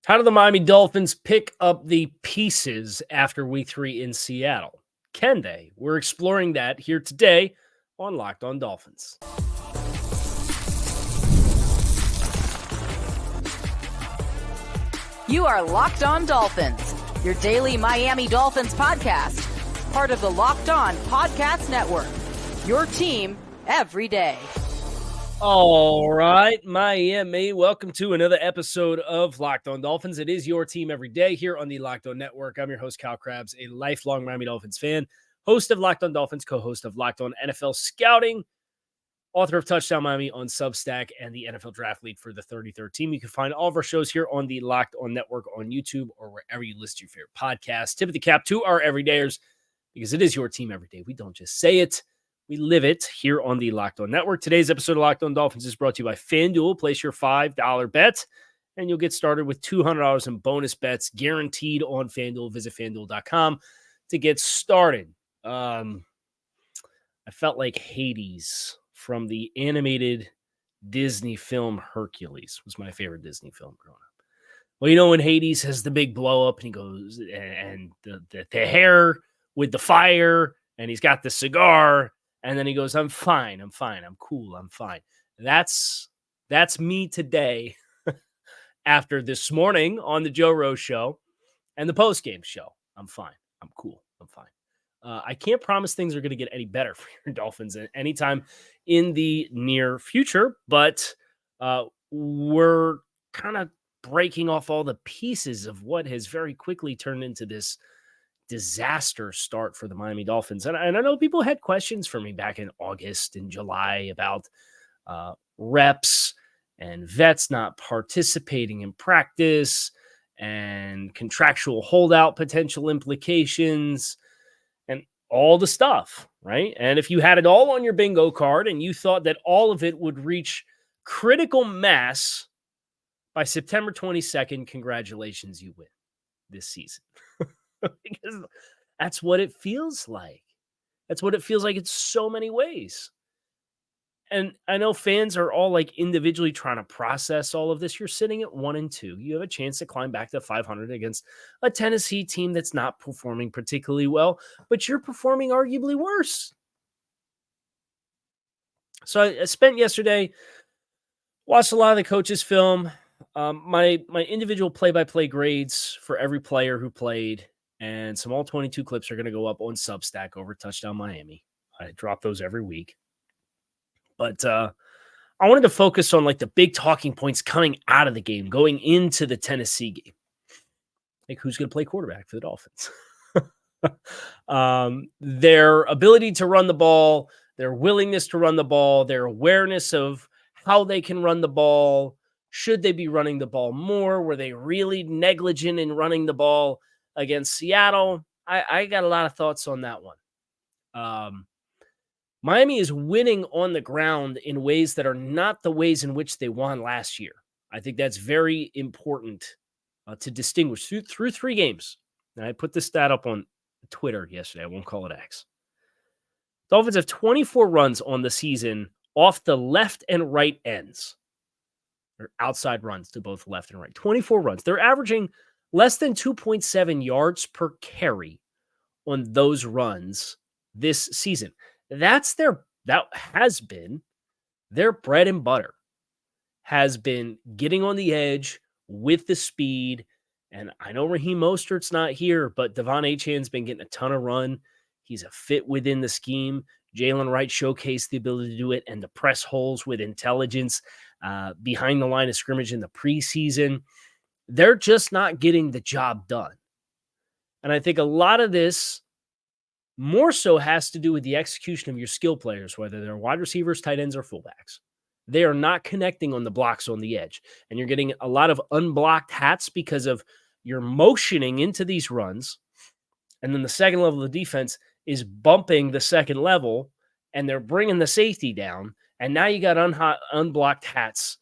How do the Miami Dolphins pick up the pieces after week 3 in Seattle? Can they? We're exploring that here today on Locked On Dolphins. You are Locked On Dolphins, your daily Miami Dolphins podcast, part of the Locked On Podcast Network, your team every day. All right, Miami, welcome to another episode of Locked On Dolphins. It is your team every day here on the Locked On Network. I'm your host, Kyle Krabs, a lifelong Miami Dolphins fan, host of Locked On Dolphins, co-host of Locked On NFL Scouting, author of Touchdown Miami on Substack, and the NFL Draft Lead for the 33rd team. You can find all of our shows here on the Locked On Network on YouTube or wherever you list your favorite podcasts. Tip of the cap to our everydayers, because it is your team every day. We don't just say it. We live it here on the Locked On Network. Today's episode of Locked On Dolphins is brought to you by FanDuel. Place your $5 bet, and you'll get started with $200 in bonus bets guaranteed on FanDuel. Visit FanDuel.com to get started. I felt like Hades from the animated Disney film Hercules was my favorite Disney film growing up. Well, you know when Hades has the big blow up and he goes, and the hair with the fire, and he's got the cigar, and then he goes, I'm fine, I'm cool, I'm fine. That's me today after this morning on the Joe Rose show and the post-game show. I'm fine, I'm cool, I'm fine. I can't promise things are going to get any better for your Dolphins at any time in the near future, but we're kind of breaking off all the pieces of what has very quickly turned into this disaster start for the Miami Dolphins. And I know people had questions for me back in August and July about reps and vets not participating in practice and contractual holdout potential implications and all the stuff, right? And if you had it all on your bingo card and you thought that all of it would reach critical mass by September 22nd, congratulations, you win this season. Because that's what it feels like. That's what it feels like in so many ways. And I know fans are all like individually trying to process all of this. You're sitting at 1-2. You have a chance to climb back to 500 against a Tennessee team that's not performing particularly well, but you're performing arguably worse. So I spent yesterday, watched a lot of the coaches' film, my individual play-by-play grades for every player who played, and some all 22 clips are going to go up on Substack over Touchdown Miami. I drop those every week. But I wanted to focus on like the big talking points coming out of the game, going into the Tennessee game. Like who's going to play quarterback for the Dolphins? Their ability to run the ball, their willingness to run the ball, their awareness of how they can run the ball. Should they be running the ball more? Were they really negligent in running the ball against Seattle? I got a lot of thoughts on that one. Miami is winning on the ground in ways that are not the ways in which they won last year. I think that's very important to distinguish through 3 games. And I put this stat up on Twitter yesterday. I won't call it X. Dolphins have 24 runs on the season off the left and right ends, or outside runs to both left and right. 24 runs. They're averaging less than 2.7 yards per carry on those runs this season. That has been their bread and butter, has been getting on the edge with the speed. And I know Raheem Mostert's not here, but Devon Achane's been getting a ton of run. He's a fit within the scheme. Jalen Wright showcased the ability to do it and to press holes with intelligence behind the line of scrimmage in the preseason. They're just not getting the job done. And I think a lot of this more so has to do with the execution of your skill players, whether they're wide receivers, tight ends, or fullbacks. They are not connecting on the blocks on the edge. And you're getting a lot of unblocked hats because of your motioning into these runs. And then the second level of defense is bumping the second level, and they're bringing the safety down. And now you got unblocked hats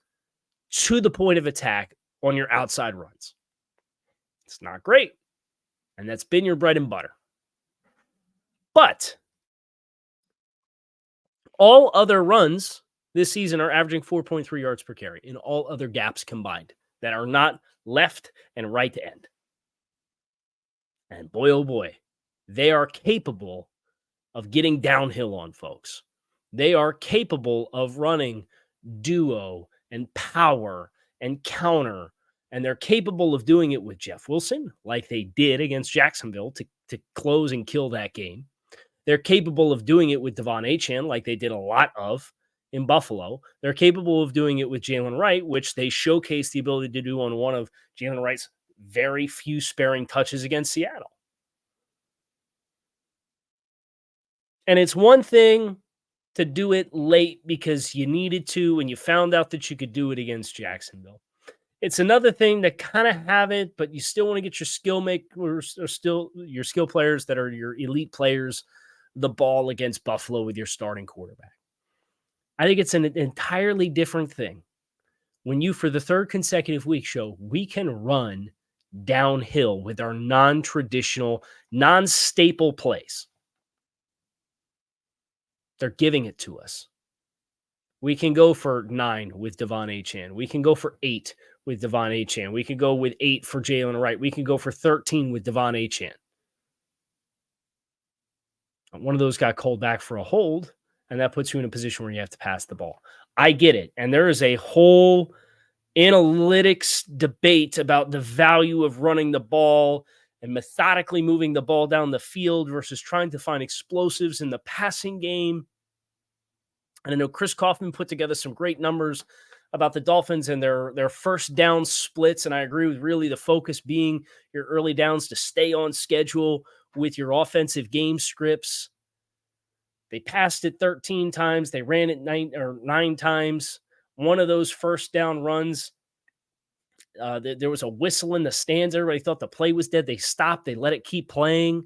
to the point of attack on your outside runs. It's not great. And that's been your bread and butter. But all other runs this season are averaging 4.3 yards per carry in all other gaps combined that are not left and right end. And boy, oh boy, they are capable of getting downhill on folks. They are capable of running duo and power and counter. And they're capable of doing it with Jeff Wilson, like they did against Jacksonville to close and kill that game. They're capable of doing it with Devon Achane, like they did a lot of in Buffalo. They're capable of doing it with Jalen Wright, which they showcased the ability to do on one of Jalen Wright's very few sparing touches against Seattle. And it's one thing to do it late because you needed to and you found out that you could do it against Jacksonville. It's another thing to kind of have it, but you still want to get your skill makers or still your skill players that are your elite players the ball against Buffalo with your starting quarterback. I think it's an entirely different thing when you, for the third consecutive week, show we can run downhill with our non-traditional, non-staple plays. They're giving it to us. We can go for 9 with Devon Achane. We can go for 8 with Devon Achane. We can go with 8 for Jalen Wright. We can go for 13 with Devon Achane. One of those got called back for a hold, and that puts you in a position where you have to pass the ball. I get it. And there is a whole analytics debate about the value of running the ball and methodically moving the ball down the field versus trying to find explosives in the passing game. And I know Chris Kaufman put together some great numbers about the Dolphins and their first down splits. And I agree with really the focus being your early downs to stay on schedule with your offensive game scripts. They passed it 13 times. They ran it 9 times. One of those first down runs, there was a whistle in the stands. Everybody thought the play was dead. They stopped. They let it keep playing.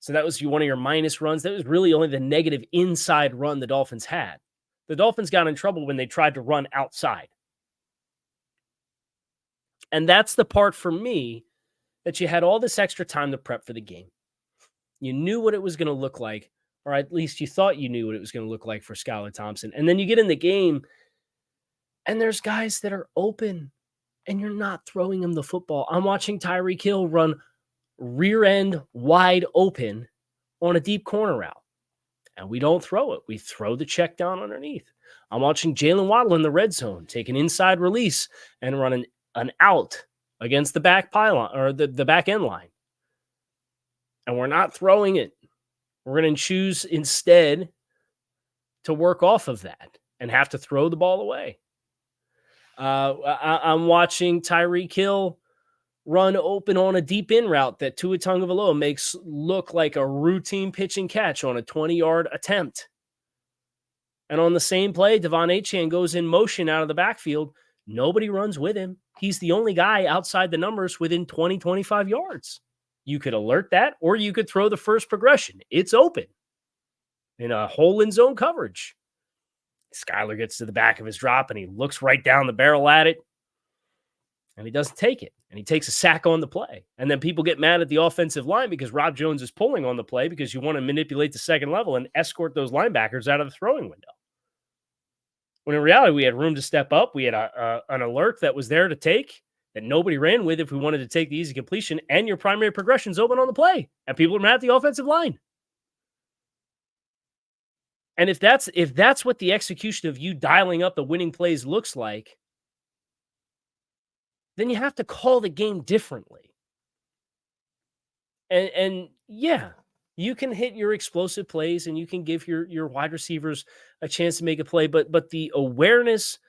So that was one of your minus runs. That was really only the negative inside run the Dolphins had. The Dolphins got in trouble when they tried to run outside. And that's the part for me that you had all this extra time to prep for the game. You knew what it was going to look like, or at least you thought you knew what it was going to look like for Skylar Thompson. And then you get in the game, and there's guys that are open, and you're not throwing them the football. I'm watching Tyreek Hill run rear end wide open on a deep corner route, and we don't throw it. We throw the check down underneath. I'm watching Jalen Waddle in the red zone take an inside release and run an out against the back pylon or the back end line. And we're not throwing it. We're going to choose instead to work off of that and have to throw the ball away. I'm watching Tyreek Hill run open on a deep in route that Tua Tagovailoa makes look like a routine pitch and catch on a 20-yard attempt. And on the same play, Devon Achane goes in motion out of the backfield. Nobody runs with him. He's the only guy outside the numbers within 20, 25 yards. You could alert that, or you could throw the first progression. It's open in a hole in zone coverage. Skylar gets to the back of his drop, and he looks right down the barrel at it, and he doesn't take it. And he takes a sack on the play. And then people get mad at the offensive line because Rob Jones is pulling on the play because you want to manipulate the second level and escort those linebackers out of the throwing window. When in reality, we had room to step up. We had an alert that was there to take that nobody ran with if we wanted to take the easy completion, and your primary progression's open on the play, and people are mad at the offensive line. And if that's what the execution of you dialing up the winning plays looks like, then you have to call the game differently. And yeah, you can hit your explosive plays and you can give your wide receivers a chance to make a play, but the awareness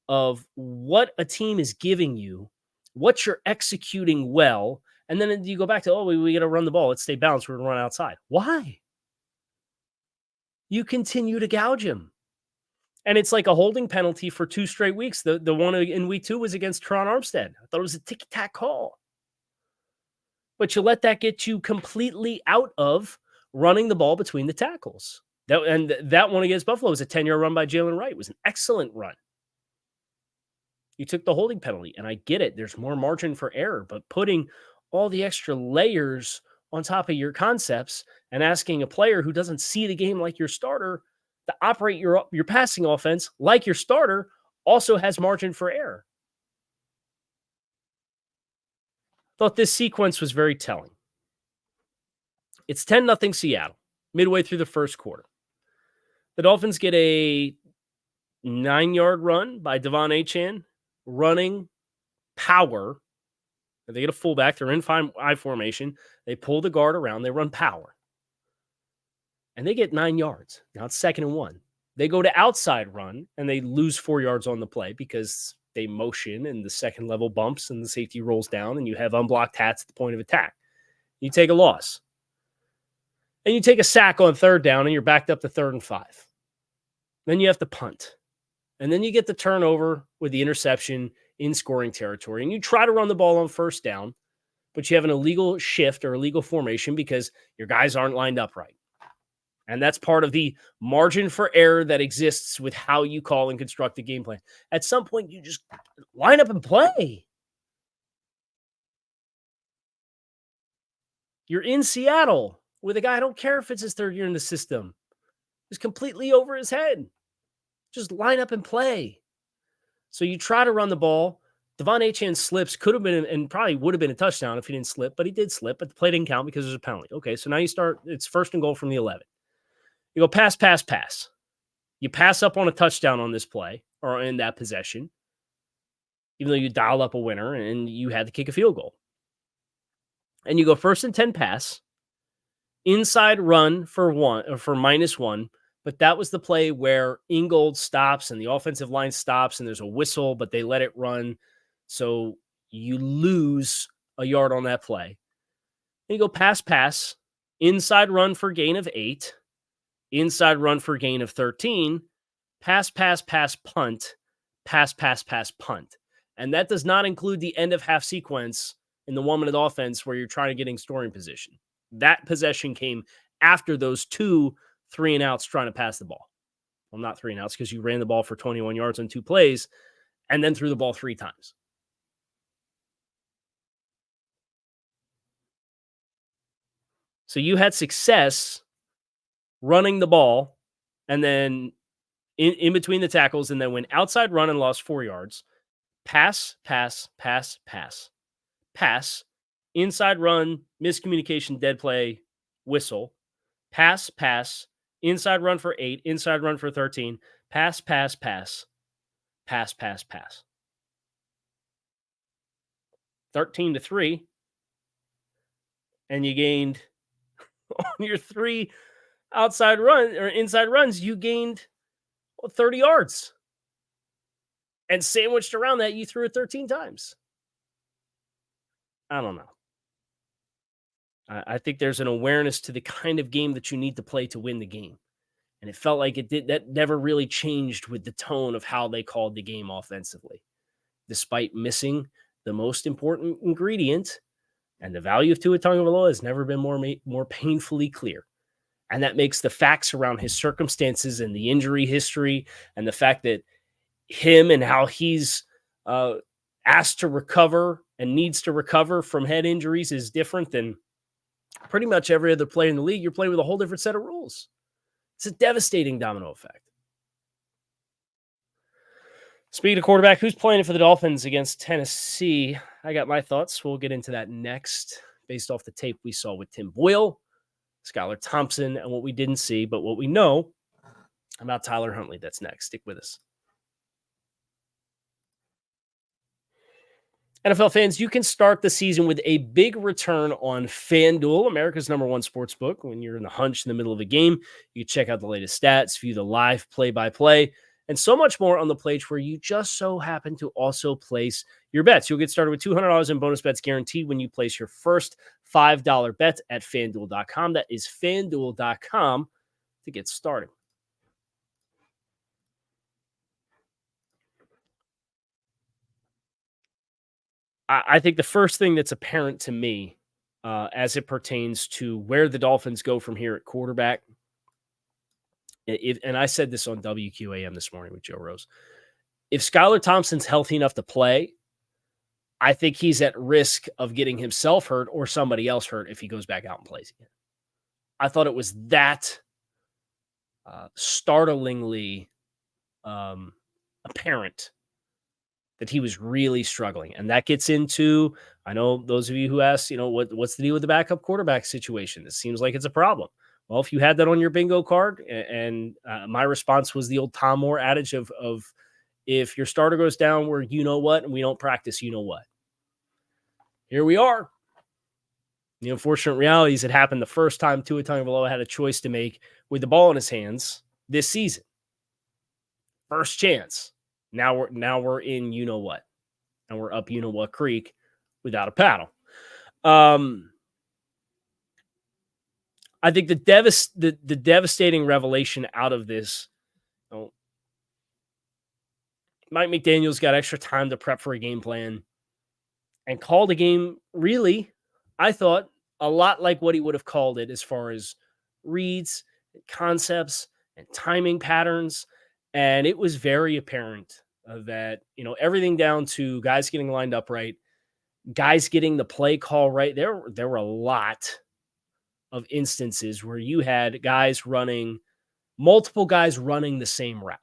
of what a team is giving you, what you're executing well, and then you go back to, we got to run the ball. Let's stay balanced. We're going to run outside. Why? You continue to gouge him. And it's like a holding penalty for 2 straight weeks. The one in week 2 was against Teron Armstead. I thought it was a ticky-tack call. But you let that get you completely out of running the ball between the tackles. That one against Buffalo was a 10-yard run by Jalen Wright. It was an excellent run. You took the holding penalty, and I get it. There's more margin for error, but putting all the extra layers on top of your concepts and asking a player who doesn't see the game like your starter to operate your passing offense like your starter also has margin for error. thought this sequence was very telling. It's 10-0 Seattle, midway through the first quarter. The Dolphins get a 9-yard run by Devon Achane, running power. They get a fullback. They're in I formation. They pull the guard around. They run power. And they get 9 yards. Now it's 2nd and 1. They go to outside run, and they lose 4 yards on the play because they motion, and the second level bumps, and the safety rolls down, and you have unblocked hats at the point of attack. You take a loss. And you take a sack on 3rd down, and you're backed up to 3rd and 5. Then you have to punt. And then you get the turnover with the interception in scoring territory. And you try to run the ball on 1st down, but you have an illegal shift or illegal formation because your guys aren't lined up right. And that's part of the margin for error that exists with how you call and construct a game plan. At some point, you just line up and play. You're in Seattle with a guy, I don't care if it's his 3rd year in the system, who's completely over his head. Just line up and play. So you try to run the ball. Devon Achane slips, could have been, and probably would have been a touchdown if he didn't slip, but he did slip, but the play didn't count because there's a penalty. Okay, so now you start, it's 1st and goal from the 11. You go pass, pass, pass. You pass up on a touchdown on this play or in that possession, even though you dialed up a winner and you had to kick a field goal. And you go 1st and 10 pass, inside run for -1. But that was the play where Ingold stops and the offensive line stops and there's a whistle, but they let it run. So you lose a yard on that play. And you go pass, inside run for gain of 8, inside run for gain of 13, pass, punt, pass, punt. And that does not include the end of half sequence in the 1-minute offense where you're trying to get in scoring position. That possession came after those 2 3-and-outs trying to pass the ball. Well, not 3-and-outs because you ran the ball for 21 yards on 2 plays and then threw the ball 3 times. So you had success running the ball and then in between the tackles and then went outside run and lost 4 yards. Pass, inside run, miscommunication, dead play, whistle. Pass, inside run for 8, inside run for 13, pass. 13-3. And you gained on your 3 outside run or inside runs, you gained 30 yards. And sandwiched around that, you threw it 13 times. I don't know. I think there's an awareness to the kind of game that you need to play to win the game. And it felt like that never really changed with the tone of how they called the game offensively, despite missing the most important ingredient. And the value of Tua Tagovailoa has never been more painfully clear. And that makes the facts around his circumstances and the injury history and the fact that him and how he's asked to recover and needs to recover from head injuries is different than pretty much every other player in the league. You're playing with a whole different set of rules. It's a devastating domino effect. Speaking of quarterback, who's playing for the Dolphins against Tennessee? I got my thoughts. We'll get into that next based off the tape we saw with Tim Boyle, Skylar Thompson, and what we didn't see, but what we know about Tyler Huntley. That's next. Stick with us. NFL fans, you can start the season with a big return on FanDuel, America's #1 sports book. When you're in a hunch in the middle of a game, you can check out the latest stats, view the live play-by-play, and so much more on the page where you just so happen to also place your bets. You'll get started with $200 in bonus bets guaranteed when you place your first $5 bet at FanDuel.com. That is FanDuel.com to get started. I think the first thing that's apparent to me as it pertains to where the Dolphins go from here at quarterback, and I said this on WQAM this morning with Joe Rose, if Skylar Thompson's healthy enough to play, I think he's at risk of getting himself hurt or somebody else hurt if he goes back out and plays again. I thought it was that startlingly apparent that he was really struggling. And that gets into I know those of you who asked, what's the deal with the backup quarterback situation? This seems like it's a problem. Well, if you had that on your bingo card, and my response was the old Tom Moore adage of if your starter goes down, we're you know what, and we don't practice you know what. Here we are. The unfortunate reality is it happened the first time Tua Tagovailoa had a choice to make with the ball in his hands this season. First chance. Now we're in you know what, and we're up you know what creek without a paddle. I think the devastating revelation out of this, Mike McDaniel's got extra time to prep for a game plan and called a game really, I thought, a lot like what he would have called it as far as reads, concepts, and timing patterns. And it was very apparent that, everything down to guys getting lined up right, guys getting the play call right. There were a lot of instances where you had multiple guys running the same route.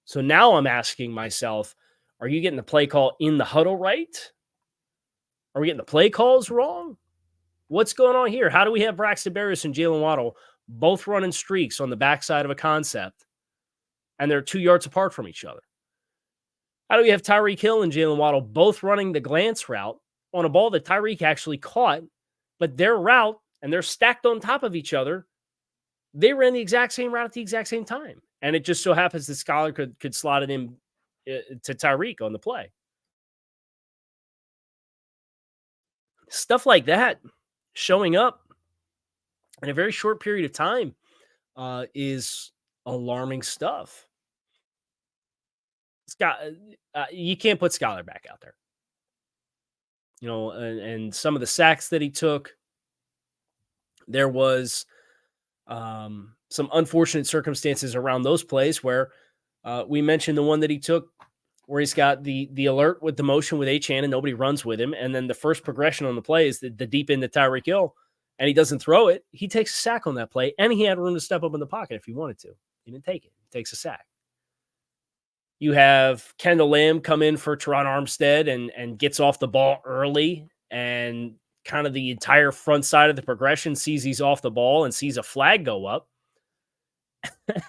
So now I'm asking myself, are you getting the play call in the huddle right? Are we getting the play calls wrong? What's going on here? How do we have Braxton Berrios and Jalen Waddle both running streaks on the backside of a concept, and they're 2 yards apart from each other? How do we have Tyreek Hill and Jalen Waddle both running the glance route on a ball that Tyreek actually caught, but their route, and they're stacked on top of each other, they ran the exact same route at the exact same time. And it just so happens that Skylar could slot it in to Tyreek on the play. Stuff like that showing up in a very short period of time is alarming stuff. You can't put Skylar back out there. And some of the sacks that he took, there was some unfortunate circumstances around those plays where we mentioned the one that he took where he's got the alert with the motion with Achane and nobody runs with him. And then the first progression on the play is the deep end to Tyreek Hill, and he doesn't throw it. He takes a sack on that play, and he had room to step up in the pocket if he wanted to. He didn't take it. He takes a sack. You have Kendall Lamb come in for Teron Armstead and gets off the ball early, and kind of the entire front side of the progression sees he's off the ball and sees a flag go up.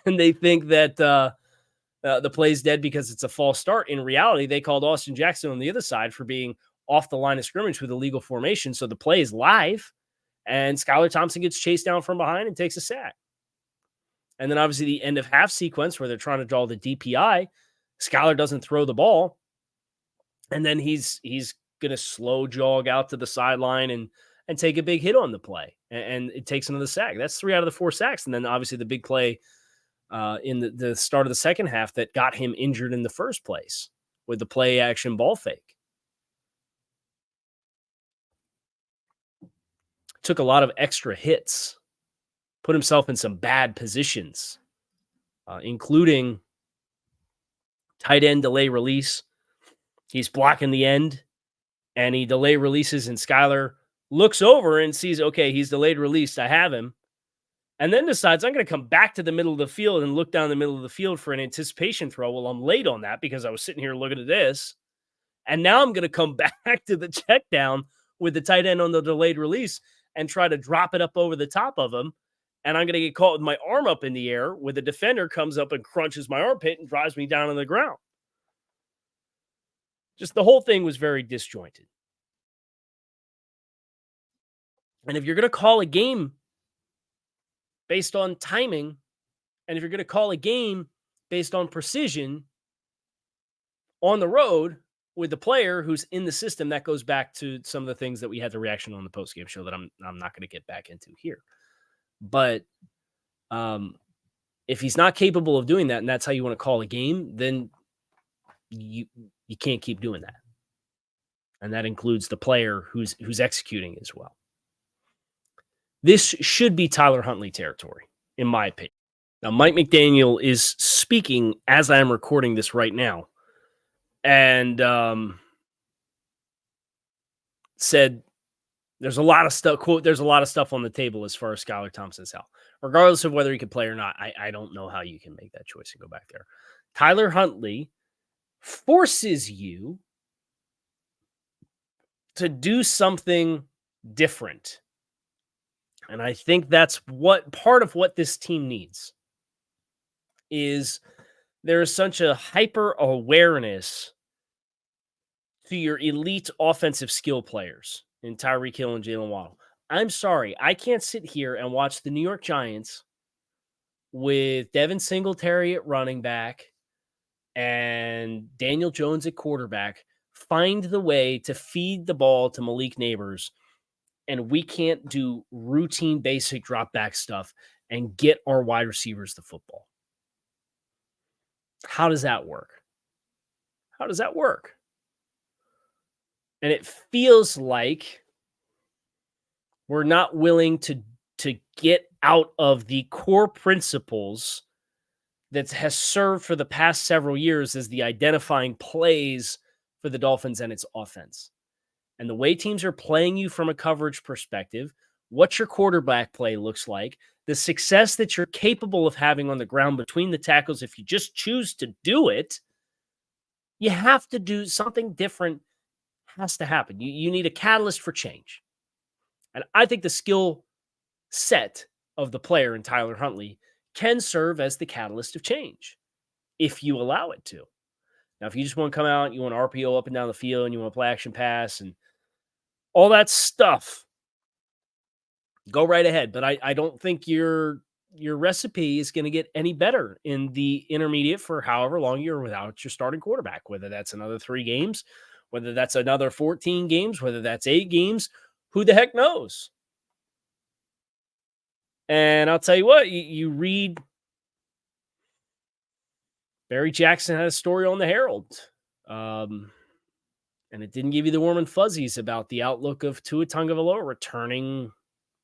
And they think that the play's dead because it's a false start. In reality, they called Austin Jackson on the other side for being off the line of scrimmage with illegal formation. So the play is live, and Skylar Thompson gets chased down from behind and takes a sack. And then obviously the end of half sequence where they're trying to draw the DPI, Skylar doesn't throw the ball. And then he's going to slow jog out to the sideline and take a big hit on the play. And it takes another sack. That's 3 out of the 4 sacks. And then obviously the big play in the start of the second half that got him injured in the first place with the play action ball fake. Took a lot of extra hits, put himself in some bad positions, including tight end delay release. He's blocking the end, and he delay releases, and Skylar looks over and sees, okay, he's delayed released. I have him. And then decides I'm going to come back to the middle of the field and look down the middle of the field for an anticipation throw. Well, I'm late on that because I was sitting here looking at this. And now I'm going to come back to the check down with the tight end on the delayed release and try to drop it up over the top of him. And I'm going to get caught with my arm up in the air where the defender comes up and crunches my armpit and drives me down on the ground. Just the whole thing was very disjointed. And if you're going to call a game based on timing, and if you're going to call a game based on precision on the road with the player who's in the system, that goes back to some of the things that we had the reaction on the postgame show that I'm not going to get back into here. But if he's not capable of doing that, and that's how you want to call a game, then you can't keep doing that. And that includes the player who's executing as well. This should be Tyler Huntley territory, in my opinion. Now, Mike McDaniel is speaking as I am recording this right now, and said there's a lot of stuff, quote, there's a lot of stuff on the table as far as Skylar Thompson's health. Regardless of whether he can play or not, I don't know how you can make that choice and go back there. Tyler Huntley forces you to do something different. And I think that's what part of what this team needs is there is such a hyper awareness to your elite offensive skill players in Tyreek Hill and Jalen Waddle. I'm sorry, I can't sit here and watch the New York Giants with Devin Singletary at running back and Daniel Jones at quarterback find the way to feed the ball to Malik Neighbors, and we can't do routine basic drop back stuff and get our wide receivers the football. How does that work? How does that work? And it feels like we're not willing to get out of the core principles that has served for the past several years as the identifying plays for the Dolphins and its offense. And the way teams are playing you from a coverage perspective, what your quarterback play looks like, the success that you're capable of having on the ground between the tackles, if you just choose to do it, you have to do something different. Has to happen. You need a catalyst for change. And I think the skill set of the player in Tyler Huntley can serve as the catalyst of change if you allow it to. Now, if you just want to come out, you want RPO up and down the field, and you want to play action pass and all that stuff, go right ahead. But I don't think your recipe is going to get any better in the intermediate for however long you're without your starting quarterback, whether that's another 3 games, whether that's another 14 games, whether that's 8 games, who the heck knows? And I'll tell you what, you read Barry Jackson had a story on the Herald, and it didn't give you the warm and fuzzies about the outlook of Tua Tagovailoa returning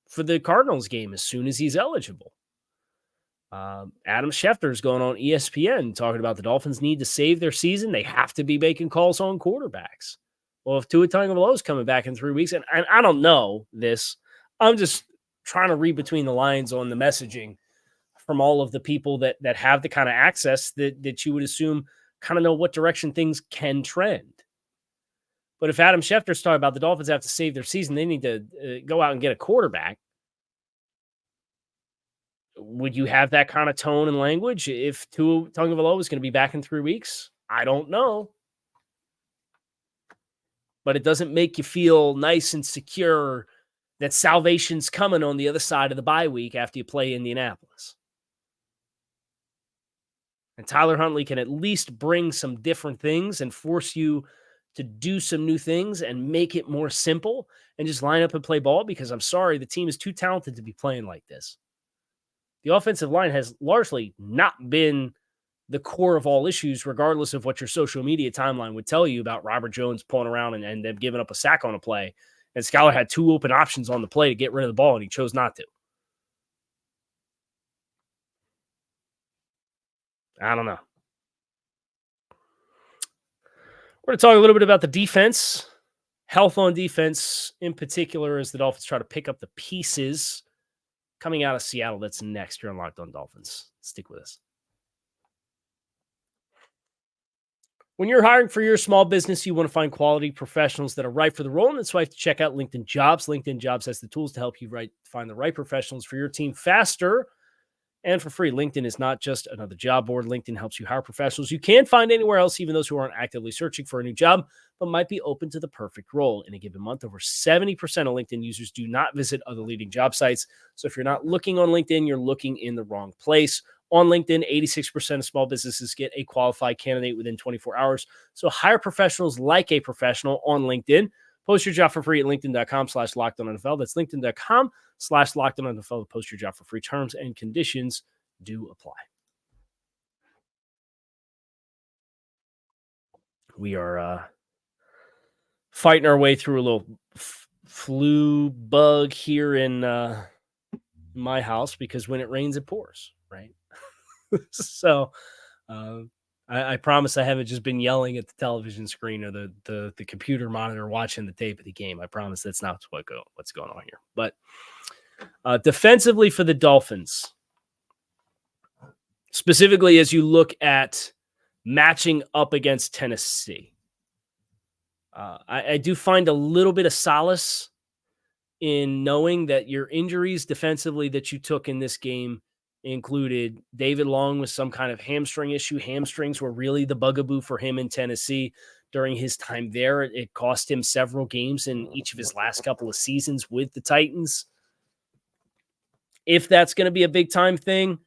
for the Cardinals game as soon as he's eligible. Adam Schefter's going on ESPN talking about the Dolphins need to save their season. They have to be making calls on quarterbacks. Well, if Tua Tagovailoa is coming back in 3 weeks, and I don't know this, I'm just trying to read between the lines on the messaging from all of the people that have the kind of access that you would assume kind of know what direction things can trend. But if Adam Schefter's talking about the Dolphins have to save their season, they need to go out and get a quarterback. Would you have that kind of tone and language if Tua Tagovailoa is going to be back in 3 weeks? I don't know. But it doesn't make you feel nice and secure that salvation's coming on the other side of the bye week after you play Indianapolis. And Tyler Huntley can at least bring some different things and force you to do some new things and make it more simple and just line up and play ball, because I'm sorry, the team is too talented to be playing like this. The offensive line has largely not been the core of all issues, regardless of what your social media timeline would tell you about Robert Jones pulling around and them giving up a sack on a play. And Skylar had 2 open options on the play to get rid of the ball, and he chose not to. I don't know. We're going to talk a little bit about the defense, health on defense in particular, as the Dolphins try to pick up the pieces coming out of Seattle. That's next here on Locked On Dolphins. Stick with us. When you're hiring for your small business, you want to find quality professionals that are right for the role, and that's why you have to check out LinkedIn Jobs. LinkedIn Jobs has the tools to help you find the right professionals for your team faster and for free. LinkedIn is not just another job board. LinkedIn helps you hire professionals you can't find anywhere else, even those who aren't actively searching for a new job, but might be open to the perfect role. In a given month, over 70% of LinkedIn users do not visit other leading job sites. So if you're not looking on LinkedIn, you're looking in the wrong place. On LinkedIn, 86% of small businesses get a qualified candidate within 24 hours. So hire professionals like a professional on LinkedIn. Post your job for free at linkedin.com/LockedOnNFL. That's linkedin.com/LockedOnNFL to post your job for free. Terms and conditions do apply. We are fighting our way through a little flu bug here in my house, because when it rains, it pours, right? So I promise I haven't just been yelling at the television screen or the computer monitor watching the tape of the game. I promise that's not what's going on here. But defensively for the Dolphins, specifically as you look at matching up against Tennessee, I do find a little bit of solace in knowing that your injuries defensively that you took in this game included David Long with some kind of hamstring issue. Hamstrings were really the bugaboo for him in Tennessee during his time there. It cost him several games in each of his last couple of seasons with the Titans. If that's going to be a big time thing,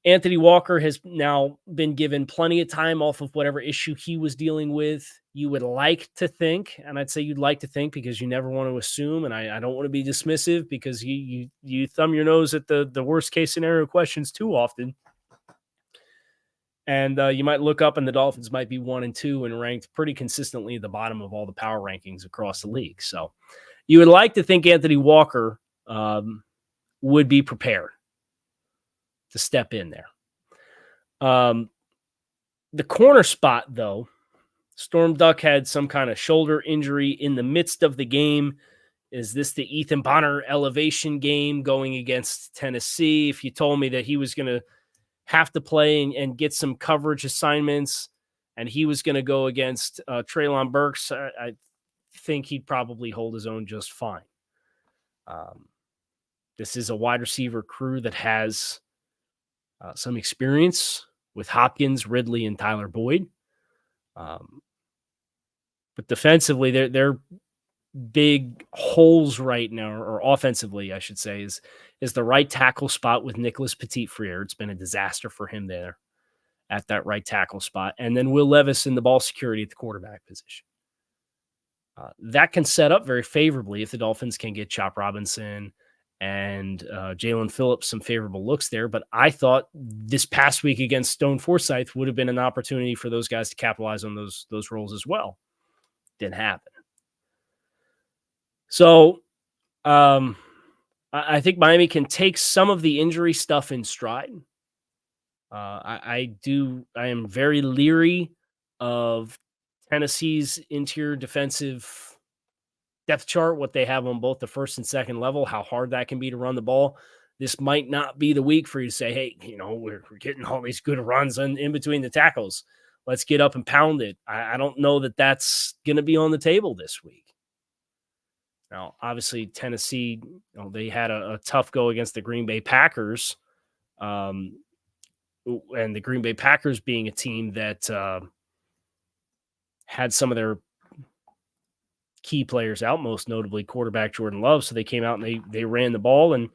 Anthony Walker has now been given plenty of time off of whatever issue he was dealing with. You would like to think, and I'd say you'd like to think because you never want to assume, and I don't want to be dismissive because you thumb your nose at the worst case scenario questions too often. And you might look up and the Dolphins might be 1-2 and ranked pretty consistently at the bottom of all the power rankings across the league. So you would like to think Anthony Walker would be prepared to step in there. The corner spot, though, Storm Duck had some kind of shoulder injury in the midst of the game. Is this the Ethan Bonner elevation game going against Tennessee? If you told me that he was going to have to play and get some coverage assignments and he was going to go against Treylon Burks, I think he'd probably hold his own just fine. This is a wide receiver crew that has some experience with Hopkins, Ridley, and Tyler Boyd. But defensively, they're big holes right now, or offensively, I should say, is the right tackle spot with Nicholas Petit-Frere. It's been a disaster for him there at that right tackle spot. And then Will Levis in the ball security at the quarterback position. That can set up very favorably if the Dolphins can get Chop Robinson and Jalen Phillips some favorable looks there. But I thought this past week against Stone Forsythe would have been an opportunity for those guys to capitalize on those roles as well. Didn't happen. So I think Miami can take some of the injury stuff in stride. I am very leery of Tennessee's interior defensive depth chart, what they have on both the first and second level, how hard that can be to run the ball. This might not be the week for you to say, hey, we're getting all these good runs in between the tackles. Let's get up and pound it. I don't know that that's going to be on the table this week. Now, obviously, Tennessee, they had a tough go against the Green Bay Packers. And the Green Bay Packers being a team that had some of their key players out, most notably quarterback Jordan Love. So they came out and they ran the ball, and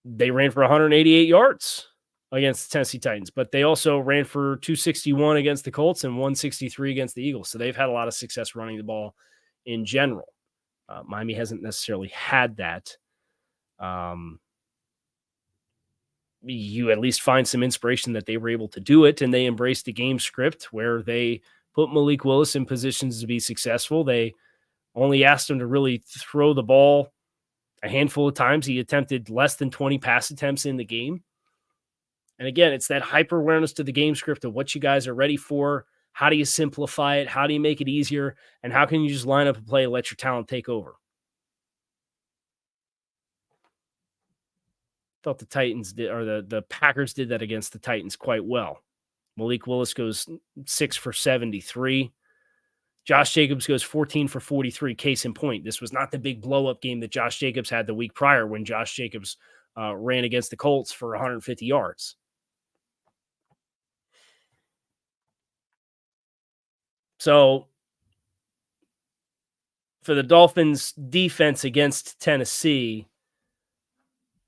they ran for 188 yards against the Tennessee Titans, but they also ran for 261 against the Colts and 163 against the Eagles. So they've had a lot of success running the ball in general. Miami hasn't necessarily had that. You at least find some inspiration that they were able to do it, and they embraced the game script where they put Malik Willis in positions to be successful. They only asked him to really throw the ball a handful of times. He attempted less than 20 pass attempts in the game. And again, it's that hyper awareness to the game script of what you guys are ready for. How do you simplify it? How do you make it easier? And how can you just line up a play and let your talent take over? Thought the Titans did, or the Packers did that against the Titans quite well. Malik Willis goes 6 for 73. Josh Jacobs goes 14 for 43. Case in point, this was not the big blow-up game that Josh Jacobs had the week prior when Josh Jacobs ran against the Colts for 150 yards. So for the Dolphins defense against Tennessee,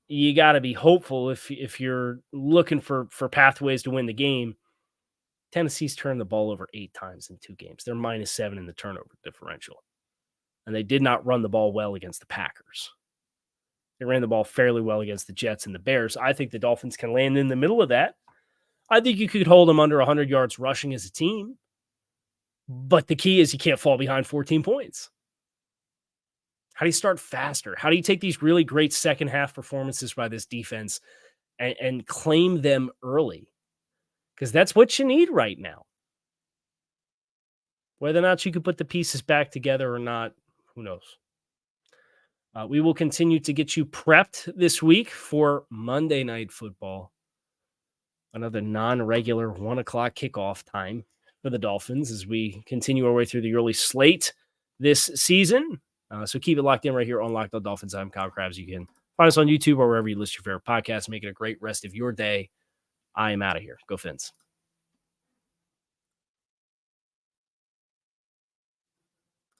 you got to be hopeful if you're looking for pathways to win the game. Tennessee's turned the ball over 8 times in 2 games. They're -7 in the turnover differential. And they did not run the ball well against the Packers. They ran the ball fairly well against the Jets and the Bears. I think the Dolphins can land in the middle of that. I think you could hold them under 100 yards rushing as a team. But the key is you can't fall behind 14 points. How do you start faster? How do you take these really great second half performances by this defense and claim them early? Because that's what you need right now. Whether or not you can put the pieces back together or not, who knows? We will continue to get you prepped this week for Monday Night Football. Another non-regular 1 o'clock kickoff time for the Dolphins as we continue our way through the early slate this season. So keep it locked in right here on Locked On Dolphins. I'm Kyle Krabs. You can find us on YouTube or wherever you list your favorite podcast. Make it a great rest of your day. I am out of here. Go Fins.